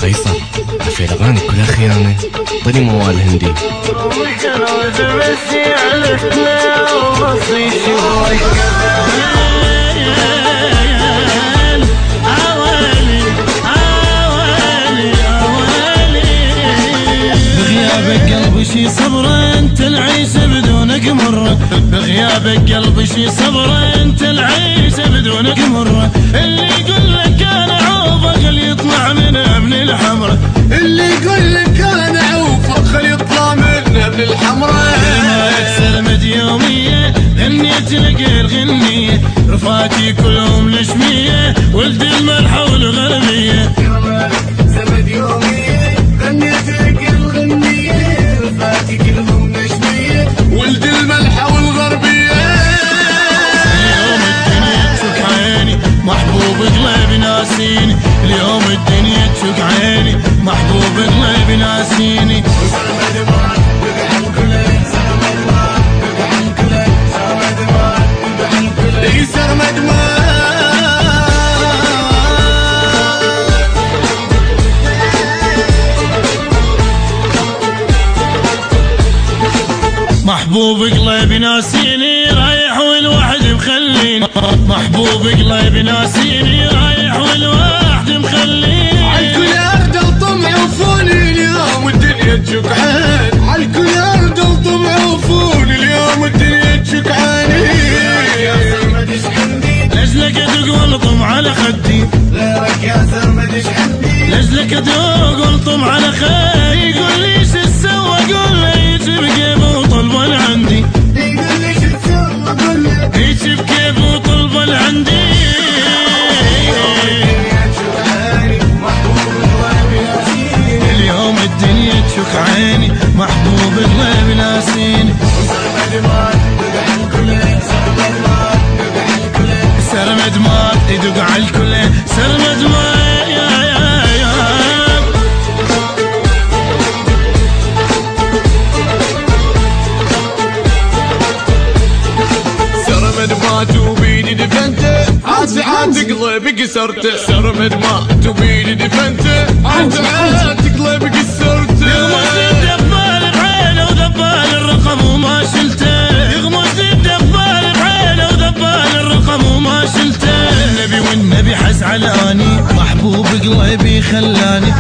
قيصر في الأغاني كلها خيانة، طني موال هندي. بغيابك قلبي شي صبر انت العيشة بدونك مرة، بغيابك قلبي شي صبر انت العيشة بدونك مرة. اللي يقول لك انا عوفك خلي يطلع منه من الحمرة، اللي يقول لك انا عوفك خلي يطلع منه من الحمرة. كلمات سلمت يومية غنيت لك الغنية، رفاتي كلهم نشمية ولد الملحة والغربية. سلمت يومية غنيت لك الغنية، رفاتي كلهم نشمية ولد الملحة والغربية. اليوم الدنيا تشك عيني محبوب قلبي ناسيني، اليوم الدنيا تشك عيني محبوب قلبي ناسيني. محبوب قلبي ناسيني رايح والوحد مخليني، محبوب قلبي ناسيني رايح والوحد مخليني. عالكل ارض الطمع وفوني اليوم الدنيا تشك عيني، عالكل ارض الطمع وفوني اليوم الدنيا تشك عيني. يا سرمد ايش عندي لاجلك ادق والطم على خدي، غيرك يا سرمد ايش عندي لاجلك ادق والطم على خدي. يقول لي ايش تسوى قول لي ايش بكيف وطلبا عندي، يقول لي ايش تسوى قول لي ايش بكيف وطلبا عندي. اليوم الدنيا تشك عيني محبوب قلبي ناسيني. سرمد مات يدق على الكل، سرمد مات يا سرمد مات وبيدي دفنته، عاد قلبي كسرته. سرمد مات وبيدي دفنته، عاد قلبي كسرته. يغمز الدبال بعينه وذبال الرقم وما شلته، يغمز الدبال بعينه وذبال الرقم وما شلته. النبي والنبي حس علاني محبوب قلبي خلاني،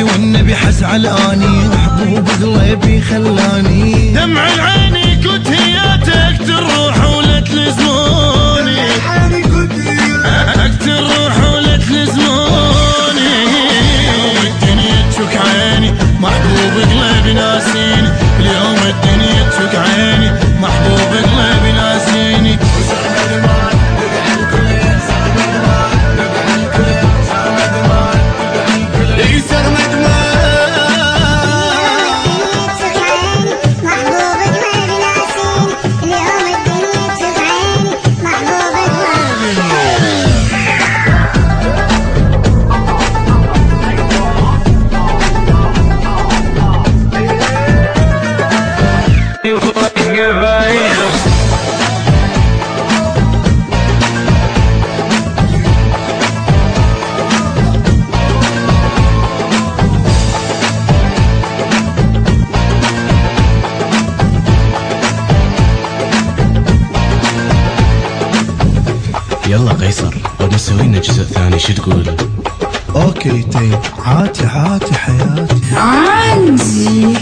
والنبي حس علاني محبوب قلبي خلاني. دمع العيني كنت هياتك تروح ولا تلزموني، اكتر روح ولا تلزموني. اليوم الدنيا تشك عيني محبوب قلبي ناسيني، اليوم الدنيا تشك عيني محبوب قلبي ناسيني. يلا قيصر بدنا نسوي لنا جزء ثاني، شو تقول؟ اوكي تيم، عاتي حياتي عندي